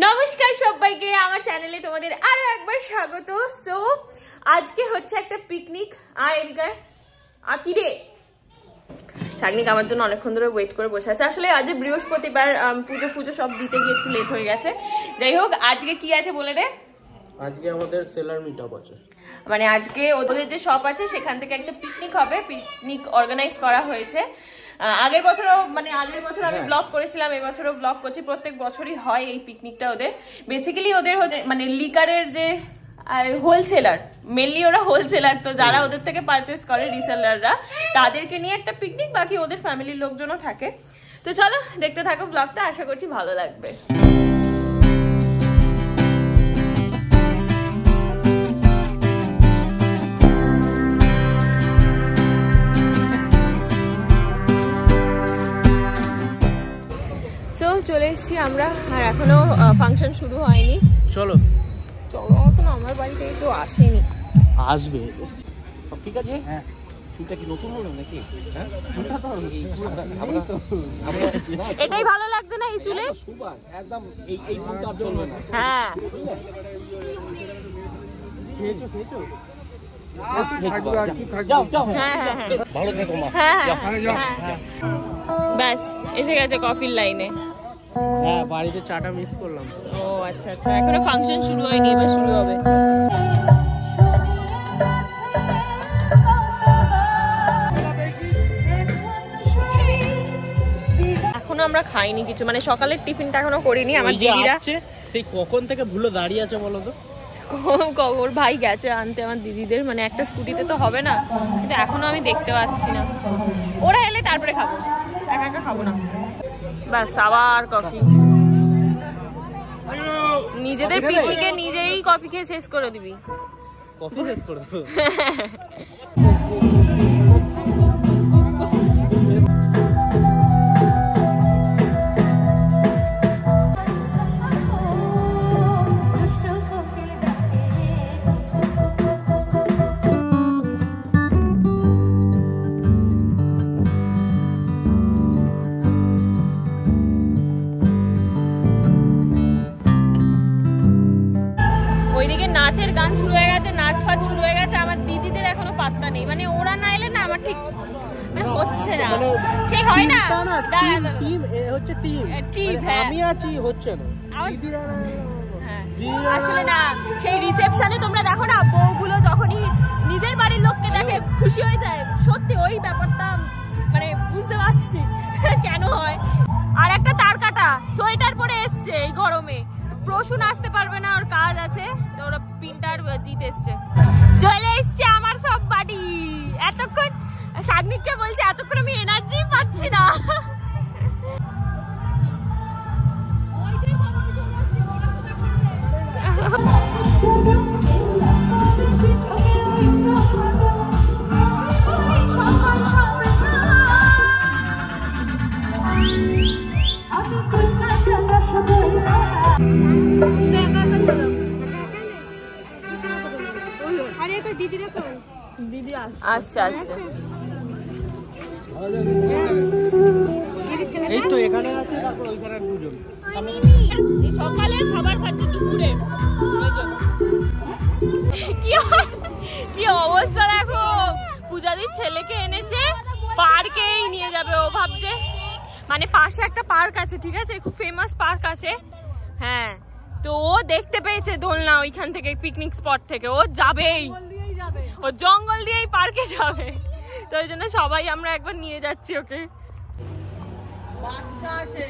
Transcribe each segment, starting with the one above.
নমস্কার সবাইকে আমার চ্যানেলে তোমাদের আরো একবার স্বাগত। সো আজকে হচ্ছে একটা পিকনিক। এদিকে কি রে শাগনিক আমার জন্য অনেকক্ষণ ধরে ওয়েট করে বসে আছে। আসলে আজ বৃহস্পতিবার, পুজো সব দিতে গিয়ে একটু লেট হয়ে গেছে। যাই হোক, আজকে কি আছে বলে দে। আজকে আমাদের সেলার মিটআপ আছে, মানে আজকে ওদের যে শপ আছে সেখান থেকে একটা পিকনিক হবে। পিকনিক অর্গানাইজ করা হয়েছে। আগের বছর আমি ব্লগ করেছিলাম, এই বছরও ব্লগ করছি। প্রত্যেক বছরই হয় এই পিকনিকটা ওদের। বেসিক্যালি ওদের মানে লিকারের যে হোলসেলার, মেনলি ওরা হোলসেলার, তো যারা ওদের থেকে পারচেস করে রিসেলাররা, তাদেরকে নিয়ে একটা পিকনিক। বাকি ওদের ফ্যামিলির লোকজনও থাকে। তো চলো দেখতে থাকো ব্লগটা, আশা করছি ভালো লাগবে। চলে এসেছি আমরা, আর এখনো ফাংশন শুরু হয়নি। চলো এখন আমার বাড়িতে কেউ আসেনি, আসবে। ঠিক আছে, হ্যাঁ চুলটা কি নতুন হলো নাকি? এটাই ভালো লাগছে না এই চুলে, একদম এই ফুলটা আর চলবে না। হ্যাঁ ভালো থেকো মা। ব্যাস এসে গেছে কফির লাইনে। হ্যাঁ, বাড়িতে চাটা মিস করলাম। ও আচ্ছা আচ্ছা, এখনো ফাংশন শুরু হয়নি, এবার শুরু হবে। এখনো আমরা খাইনি কিছু, মানে সকালের টিফিনটা এখনো করিনি। আমার দিদিরা সেই কখন থেকে ভুলে দাঁড়িয়ে আছে বলো তো। ওর ভাই গেছে আনতে আমার দিদিদের, মানে একটা স্কুটিতে তো হবে না, কিন্তু এখনো আমি দেখতে পাচ্ছি না। ওরা এলে তারপরে খাবো, একা একা খাবো না। ব্যাস আবার কফি। নিজেদের পিকনিকে নিজেই কফি খেয়ে শেষ করে দিবি। কফি শেষ করে দেবো। ওইদিকে নাচের গান শুরু হয়ে গেছে, নাচ ফাচ শুরু হয়ে গেছে। আমার দিদিদের এখনো পাত্তা নেই, মানে ওরা না এলে না আমার ঠিক মানে হচ্ছে না, সেই হয় না টিম হচ্ছে টিম, আমি আছি হচ্ছে না। আসলে না, সেই রিসেপশনে তোমরা দেখো না, বউগুলো যখনই নিজের বাড়ির লোককে দেখে খুশি হয়ে যায়। সত্যি ওই ব্যাপারটা মানে বুঝতে পারছি কেন হয়। আর একটা তার কাটা সোয়েটার পরে এসছে এই গরমে। প্রসূন আসতে পারবে না, ওর কাজ আছে, তো ওরা প্রিন্টার জিত এসছে। চলে এসছে আমার সব বাড়ি। এতক্ষণ শাগনিককে বলছে, এতক্ষণ আমি এনার্জি পাচ্ছি না। আচ্ছা আচ্ছা, এই তো এখানে আছে, তারপর ওইখানে দুজন। সকালে খাবার খাচ্ছে দুপুরে। কি অবস্থা দেখো, পূজাদির ছেলেকে এনেছে, পার্কেই নিয়ে যাবে। ও ভাবছে, মানে পাশে একটা পার্ক আছে, ঠিক আছে, খুব ফেমাস পার্ক আছে। হ্যাঁ, তো ও দেখতে পেয়েছে দোলনা ওইখান থেকে, পিকনিক স্পট থেকে। ও যাবেই, ও জঙ্গল দিয়েই পার্কে যাবে। তো ওই জন্য সবাই আমরা একবার নিয়ে যাচ্ছি ওকে। বাচ্চা আছে,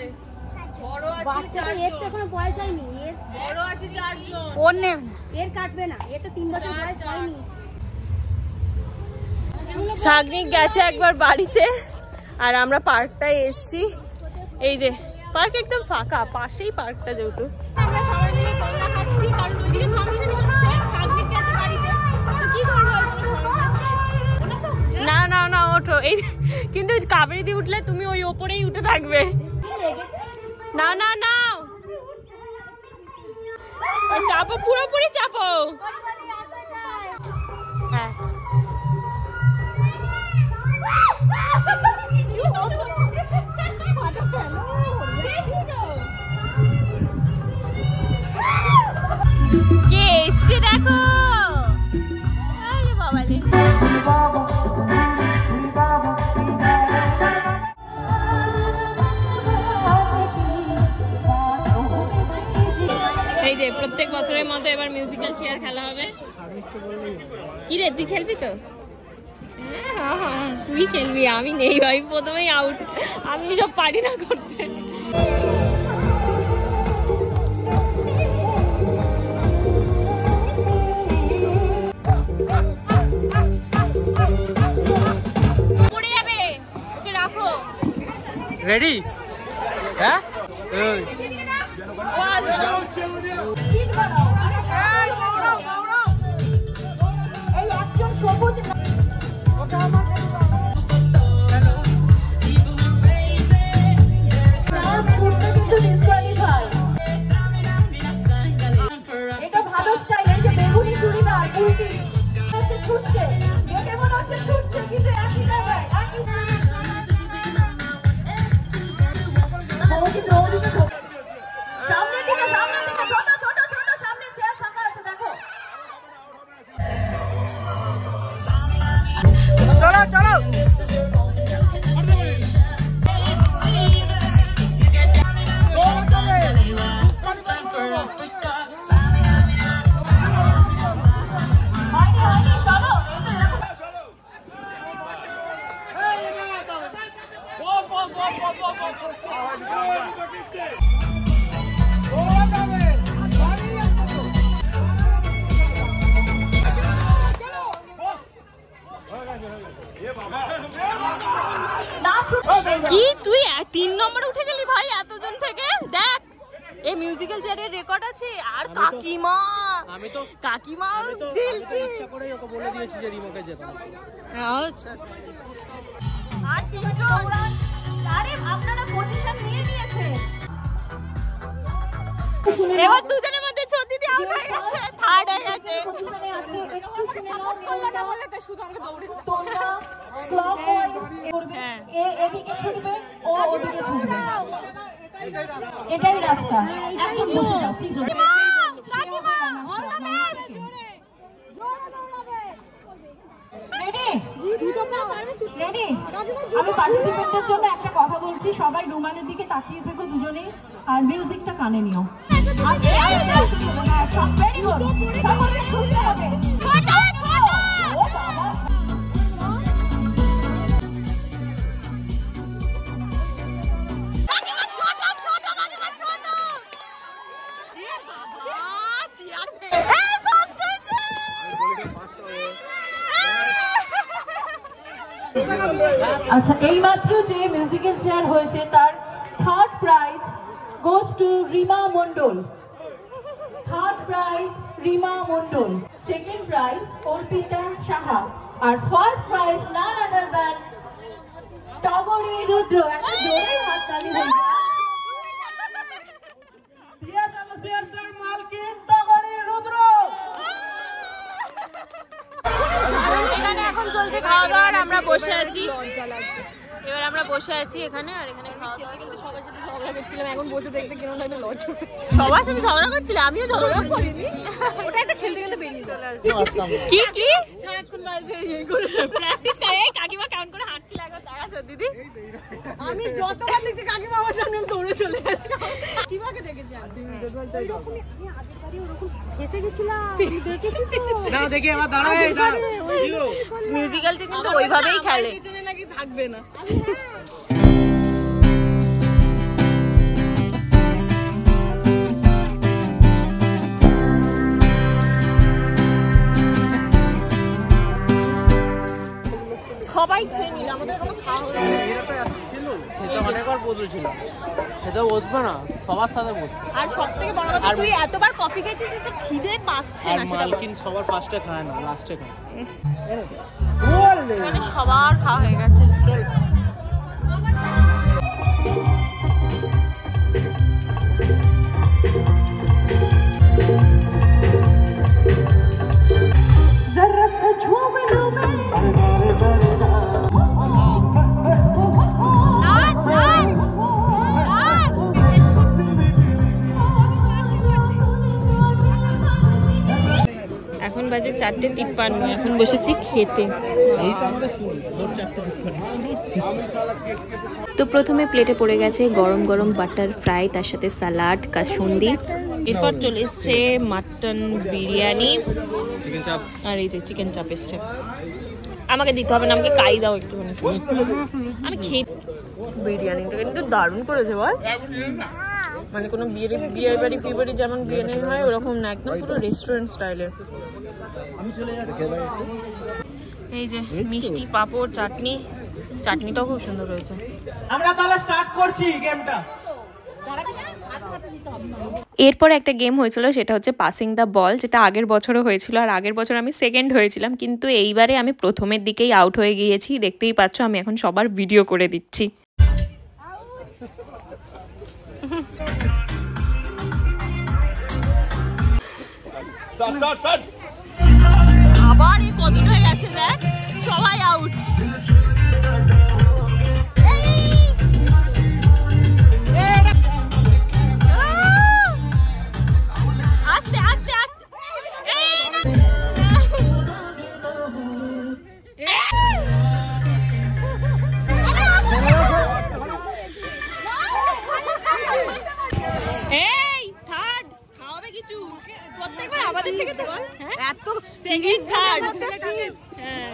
বড় আছে, এর তো কোনো বয়স হয়নি, এর বড় আছে 4 জন, ওর নেব এর কাটবে না, এর তো 3 বছর বয়স হয়নি। শাগনিক গেছে একবার বাড়িতে, আর আমরা পার্কটায় এসছি। এই যে পার্ক একদম ফাঁকা, পাশেই পার্কটা, যেহেতু আমরা সবাই মিলে দোলনা খাচ্ছি, কারণ ওইদিকে ফাংশন হচ্ছে। শাগনিক গেছে বাড়িতে, তো কি করবো, না না না ওঠো। এই কিন্তু কাবেরী দিয়ে উঠলে তুমি ওই ওপরেই উঠে থাকবে। না না না, চাপো, পুরোপুরি চাপো। হ্যাঁ কে এসছে দেখো বাবালে। এই যে প্রত্যেক বছরের মতো এবার মিউজিক্যাল চেয়ার খেলা হবে। কি রে তুই খেলবি তো? হ্যাঁ হ্যাঁ তুই খেলবি, আমি নেই ভাই, প্রথমেই আউট, আমি সব পারি না করতে। পড়ে যাবে, ওকে রাখো। রেডি? হ্যাঁ এটা ভালো স্টাইল, এই যে বেগুনি চুড়িদার কুর্তি ছুটছে, দেখে মনে হচ্ছে ছুটছে কিন্তু একই জায়গায় সামনে দিকে ছোট ছোট ছোট সামনে চেয়ার ফাঁকা আছে দেখো। চলো চলো। কি তুই 3 নম্বরে উঠে গেলি ভাই এতজন থেকে? দেখ এই মিউজিক্যাল চেয়ারের রেকর্ড আছে। আর কাকিমা, আমি তো কাকিমা দিলছি, ইচ্ছা করে ওকে বলে দিয়েছি যে রিমোকে যেতে। আচ্ছা আচ্ছা। আর তিনজন, আরে আপনারা পজিশন নিয়ে নিয়েছে। এবার দুজনের মধ্যে ছদিদি আউট হয়ে গেছে, থার্ড হয়ে গেছে। সাপোর্ট করলো না বলে তো শুধু আমাকে দৌড়ে তোমরা ক্লকওয়াইজ করবে, এদিকে ছুটবে ও ওদিকে ছুটবে, এটাই রাস্তা। একদম বসে যাও প্লিজ। কাকিমা all the best. Ready? Ready? আমি পার্টিসিপেন্টদের জন্য একটা কথা বলছি, সবাই রুমালের দিকে তাকিয়ে থেকো দুজনেই, আর মিউজিকটা কানে নিও। সব ভেরি গুড, সকলকে শুনতে হবে। ও বাবা, আচ্ছা এইমাত্র যে মিউজিক্যাল চেয়ার হয়েছে তার third prize goes to Rima Mondal. Third prize Rima Mondal, second prize Arpita Saha, আর first prize none other than Togori Rudra. একটা জোরে হাততালি হয়ে যায়। এখানে এখন চলছে খাওয়া দাওয়া, আমরা বসে আছি। এবার আমরা বসে আছি এখানে, আর এখানে খাওয়া দাওয়া চলছে। সবার সাথে ঝগড়া করছিলাম, এখন বসে দেখতে কেমন লাগে লজ্জা। সবার সাথে ঝগড়া করছিলে? আমিও ঝগড়া করিনি, ওটা একটা খেলতে খেলতে বেরিয়ে চলে আসছে। কি কি সারাক্ষণ বাজে এই করে প্র্যাকটিস করে। এই কাকিমা কাউন্ট করে হাঁটছিল, একবার দেখাচ্ছ দিদি? আমি যতবার দেখছি কাকিমা আমার সামনে দৌড়ে চলে আসছে। কাকিমাকে দেখেছি আমি ওইরকমই, আমি আগের বারে ওরকম ফেসে গেছিলাম, দেখেছি না দেখি এবার দাঁড়ায় দাঁড়াও। মিউজিক্যাল যে কিন্তু ওইভাবেই খেলে, পিছনে নাকি থাকবে না। সবাই খেয়ে নিল, আমাদের কোনো খাওয়া হলো না। এটা অনেকবার বদলেছিল, এটা বসবে না, সবার সাথে বসবে। আর সব থেকে বড় কথা, তুই এতবার কফি খেয়েছিস যে তোর খিদে পাচ্ছে আর না। সেটা মালকিন সবার ফার্স্টে খায় না, লাস্টে খায়। মানে সবার খাওয়া হয়ে গেছে। বাজে 4:53, এখন বসেছি খেতে। তো প্রথমে প্লেটে পড়ে গেছে গরম গরম বাটার ফ্রাই, তার সাথে সালাড, কাসুন্দি। এরপর চলে এসছে মাটন বিরিয়ানি আর এই যে চিকেন চাপ এসছে। আমাকে দিতে হবে না, আমাকে কাই দাও একটুখানি, আমি খেয়ে। বিরিয়ানিটা কিন্তু দারুণ করেছে বল, মানে কোনো বিয়ে বাড়ি ফি বাড়ি যেমন বিরিয়ানি হয় ওরকম না, একদম পুরো রেস্টুরেন্ট স্টাইলের। এই যে মিষ্টি, পাঁপড়, চাটনি, চাটনিটাও খুব সুন্দর হয়েছে। আমরা তাহলে স্টার্ট করছি গেমটা। এরপর একটা গেম হয়েছিল, সেটা হচ্ছে পাসিং দ্য বল, যেটা আগের বছরও হয়েছিল। আর আগের বছর আমি সেকেন্ড হয়েছিলাম, কিন্তু এইবারে আমি প্রথমের দিকেই আউট হয়ে গিয়েছি। দেখতেই পাচ্ছ আমি এখন সবার ভিডিও করে দিচ্ছি। আবার এই কদিন হয়ে গেছে, দেখ সবাই আউট। আস্তে আস্তে আস্তে, এই থার্ড খাওয়াবে কিছু প্রত্যেকবার আমাদের থেকে তো এত সেকেন্ড থার্ড। হ্যাঁ,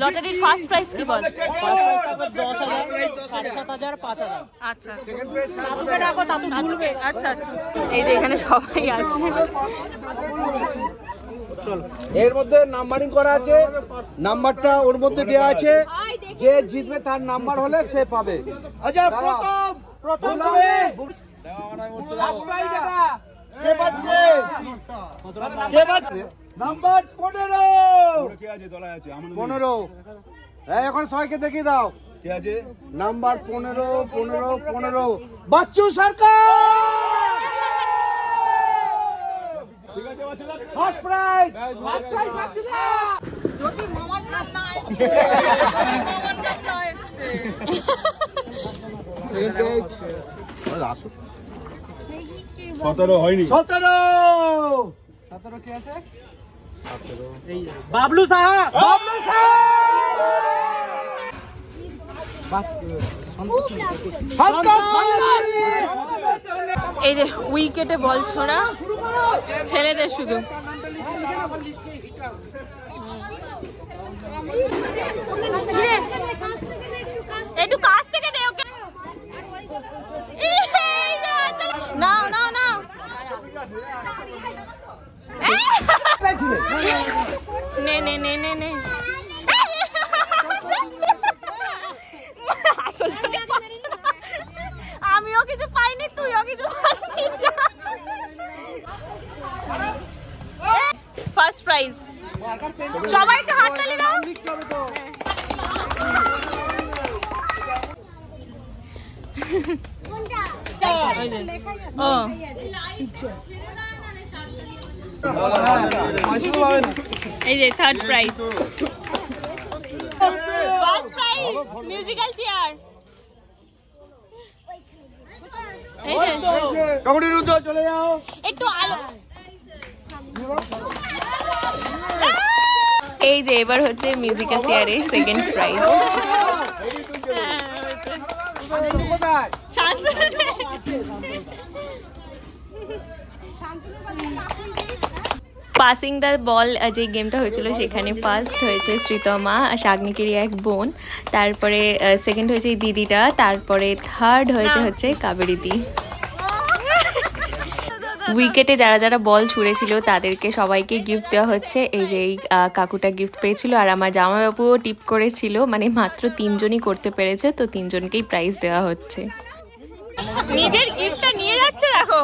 লটারির ফার্স্ট প্রাইজ কি বল? ফার্স্ট প্রাইজ থাকবে 10,000, 7,500, 5,000। আচ্ছা, দাদুকে ডাকো, দাদু ভুলবে। আচ্ছা আচ্ছা, এই যে এখানে সবাই আছে। এর মধ্যে নাম্বারিং করা আছে, নাম্বারটা ওর মধ্যে দেওয়া আছে, যে জিতবে তার নাম্বার হলে সে পাবে। আচ্ছা, প্রথম কে পাচ্ছে? কে পাচ্ছে? নাম্বার 15। এখন সবাইকে দেখিয়ে দাও কে আছে। Number 15 Bachchu Sarkar. First prize Bachchu sir. যদি মামার নাম না আসে, মামার নাম না আসে। সেকেন্ড প্রাইজ 17 হয়নি। 17 কে আছে? এই বাবলু সাহা। এই যে উইকেটে বল ছোড়া ছেলেদের শুধু। একটু কাছ থেকে দে ওকে। নাও নাও নাও, নে নে নে নে নে। আমিও কিছু পাইনি, তুইও কিছু পাসনি। ফার্স্ট প্রাইজ সবাই একটু হাত তালি দাও। এই যে third prize. First prize musical chair. চলে যাও একটু আলো। এই যে এবার হচ্ছে মিউজিক্যাল চেয়ারের second prize. Passing the ball যে গেমটা হয়েছিল সেখানে ফার্স্ট হয়েছে শ্রীতমা, শাগনিকেরই এক বোন, তারপরে সেকেন্ড হয়েছে এই দিদিটা, তারপরে থার্ড হচ্ছে কাবেরীদি। উইকেটে যারা যারা বল ছুঁড়েছিল তাদেরকে সবাইকে গিফট দেওয়া হচ্ছে। এই যে এই কাকুটা গিফট পেয়েছিল, আর আমার জামাইবাবুও টিপ করেছিল, মানে মাত্র 3 জনই করতে পেরেছে, তো 3 জনকেই প্রাইজ দেওয়া হচ্ছে। নিজের গিফটটা নিয়ে যাচ্ছে দেখো।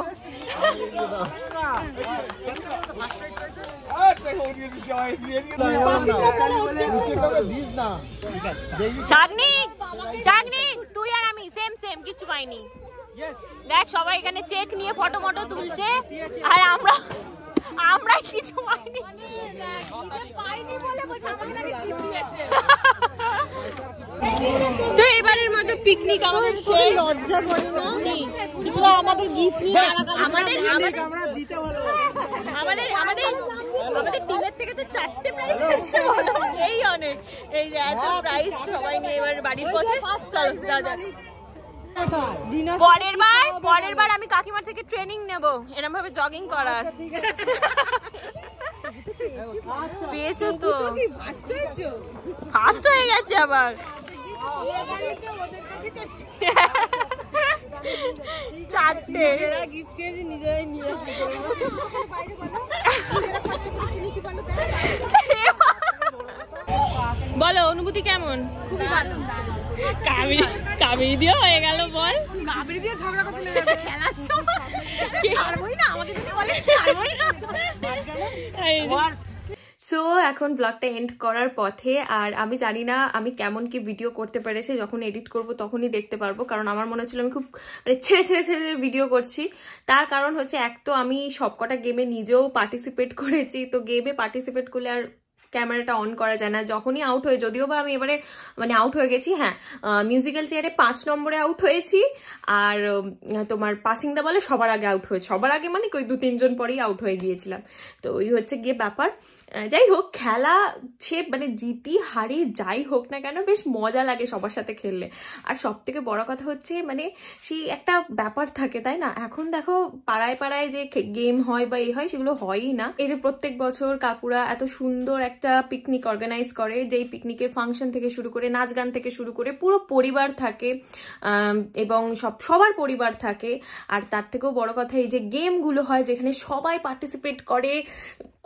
চাগনিক তুই আর আমি সেম সেম, কিছু পাইনি। দেখ সবাই এখানে চেক নিয়ে ফটো মটো তুলছে, আর আমরা কিছু পাইনি। তো এবারের মতো পিকনিক আমাদের সেই লজ্জা করি না, আমাদের গিফট নিয়ে আমাদের আমাদের টিমের থেকে তো 4টে প্রাইজ এসেছে বলো, এই অনেক। এই যে এত প্রাইজ সবাই নিয়ে এবার বাড়ির পথে চলো যা যা। পরের বার আমি কাকিমার থেকে ট্রেনিং নেব এরকম ভাবে জগিং করার। পেয়েছো তো, ফার্স্ট হয়ে গেছে আবার। চারটে বলো অনুভূতি কেমন? কাবেরি দিয়ে হয়ে গেল বল। কাবেরি দিয়ে ঝগড়া করতে লেগেছে খেলার সময়। ছাড়বই না আমাকে, যদি বলে ছাড়বই না। সো এখন ব্লগটা এন্ড করার পথে, আর আমি জানি না আমি কেমন কি ভিডিও করতে পেরেছি, যখন এডিট করব তখনই দেখতে পারবো, কারণ আমার মনে হচ্ছিল আমি খুব মানে ছেড়ে ভিডিও করছি। তার কারণ হচ্ছে এক তো আমি সবকটা গেমে নিজেও পার্টিসিপেট করেছি, তো গেমে পার্টিসিপেট করলে আর ক্যামেরাটা অন করা যায় না। যখনই আউট হয়ে, যদিও বা আমি এবারে মানে আউট হয়ে গেছি, হ্যাঁ মিউজিক্যাল চেয়ারে 5 নম্বরে আউট হয়েছি, আর তোমার পাসিং দা বলে সবার আগে আউট হয়েছে। সবার আগে মানে ওই 2-3 জন পরেই আউট হয়ে গিয়েছিলাম। তো ওই হচ্ছে গিয়ে ব্যাপার। যাই হোক, খেলা সে মানে জিতি হারি যাই হোক না কেন বেশ মজা লাগে সবার সাথে খেললে। আর সব থেকে বড় কথা হচ্ছে মানে সেই একটা ব্যাপার থাকে, তাই না? এখন দেখো পাড়ায় পাড়ায় যে গেম হয় বা এই হয়, সেগুলো হয়ই না। এই যে প্রত্যেক বছর কাকুরা এত সুন্দর একটা পিকনিক অর্গানাইজ করে, যেই পিকনিকে ফাংশন থেকে শুরু করে নাচ গান থেকে শুরু করে পুরো পরিবার থাকে, এবং সবার পরিবার থাকে। আর তার থেকেও বড় কথা এই যে গেমগুলো হয় যেখানে সবাই পার্টিসিপেট করে,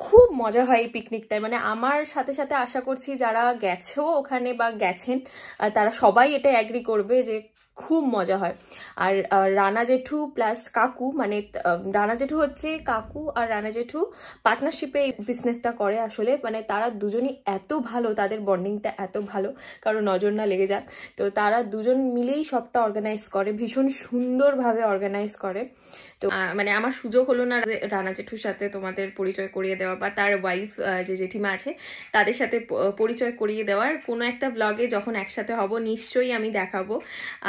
খুব মজা হয় এই পিকনিকটায়। মানে আমার সাথে সাথে আশা করছি যারা গেছেও ওখানে বা গেছেন তারা সবাই এটা অ্যাগ্রি করবে যে খুব মজা হয়। আর রানা জেঠু প্লাস কাকু, মানে রানা জেঠু হচ্ছে কাকু আর রানা জেঠু পার্টনারশিপে এই বিজনেসটা করে আসলে। মানে তারা দুজনই এত ভালো, তাদের বন্ডিংটা এত ভালো, কারো নজর না লেগে যাক। তো তারা দুজন মিলেই সবটা অর্গানাইজ করে, ভীষণ সুন্দরভাবে অর্গানাইজ করে। তো মানে আমার সুযোগ হলো না রানা জেঠুর সাথে তোমাদের পরিচয় করিয়ে দেওয়া, বা তার ওয়াইফ যে জেঠিমা আছে তাদের সাথে পরিচয় করিয়ে দেওয়ার। কোনো একটা ব্লগে যখন একসাথে হব নিশ্চয়ই আমি দেখাবো।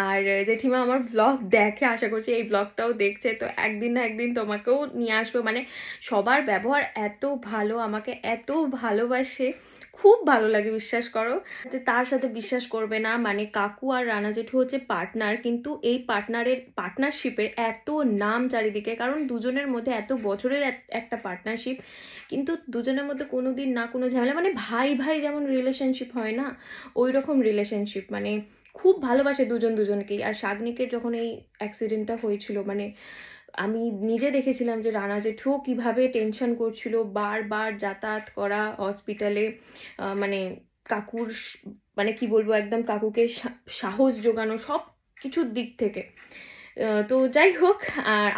আর জেঠিমা আমার ব্লগ দেখে, আশা করছি এই ব্লগটাও দেখছে, তো একদিন না একদিন তোমাকেও নিয়ে আসবো। মানে সবার ব্যবহার এত ভালো, আমাকে এত ভালোবাসে, খুব ভালো লাগে, বিশ্বাস করো। তার সাথে বিশ্বাস করবে না, মানে কাকু আর রানা জেঠু হচ্ছে পার্টনার, কিন্তু এই পার্টনারশিপের এত নাম চারিদিকে, কারণ দুজনের মধ্যে এত বছরের একটা পার্টনারশিপ, কিন্তু দুজনের মধ্যে কোনোদিন না কোনো ঝামেলা, মানে ভাই ভাই যেমন রিলেশনশিপ হয় না, ওই রকম রিলেশনশিপ। মানে খুব ভালোবাসে দুজন দুজনকেই। আর শাগনিকের যখন এই অ্যাক্সিডেন্টটা হয়েছিল, মানে আমি নিজে দেখেছিলাম যে রানা জেঠু কিভাবে টেনশন করছিল, বারবার যাতায়াত করা হসপিটালে, মানে কাকুর মানে কি বলবো, একদম কাকুকে সাহস জোগানো সব কিছুর দিক থেকে। তো যাই হোক,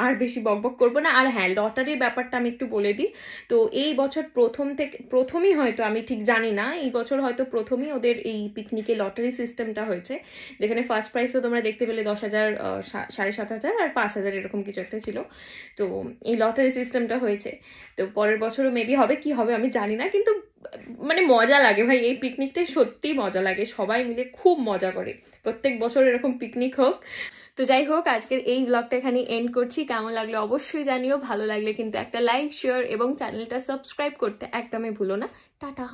আর বেশি বকবক করবো না। আর হ্যাঁ, লটারির ব্যাপারটা আমি একটু বলে দিই। তো এই বছর প্রথমই হয়তো, আমি ঠিক জানি না, এই বছর হয়তো প্রথমেই ওদের এই পিকনিকে লটারি সিস্টেমটা হয়েছে, যেখানে ফার্স্ট প্রাইজ তো তোমরা দেখতে পেলে 10,000, 7,500 আর 5,000 এরকম কিছু একটা ছিল। তো এই লটারি সিস্টেমটা হয়েছে। তো পরের বছরও মেবি হবে, কি হবে আমি জানি না, কিন্তু মানে মজা লাগে ভাই, এই পিকনিকটাই সত্যিই মজা লাগে, সবাই মিলে খুব মজা করে। প্রত্যেক বছর এরকম পিকনিক হোক। তো যাই হোক, আজকের এই ব্লগটা এখানে এন্ড করছি। কেমন লাগলো অবশ্যই জানিও, ভালো লাগলে কিন্তু একটা লাইক, শেয়ার এবং চ্যানেলটা সাবস্ক্রাইব করতে একদমই ভুলো না। টাটা।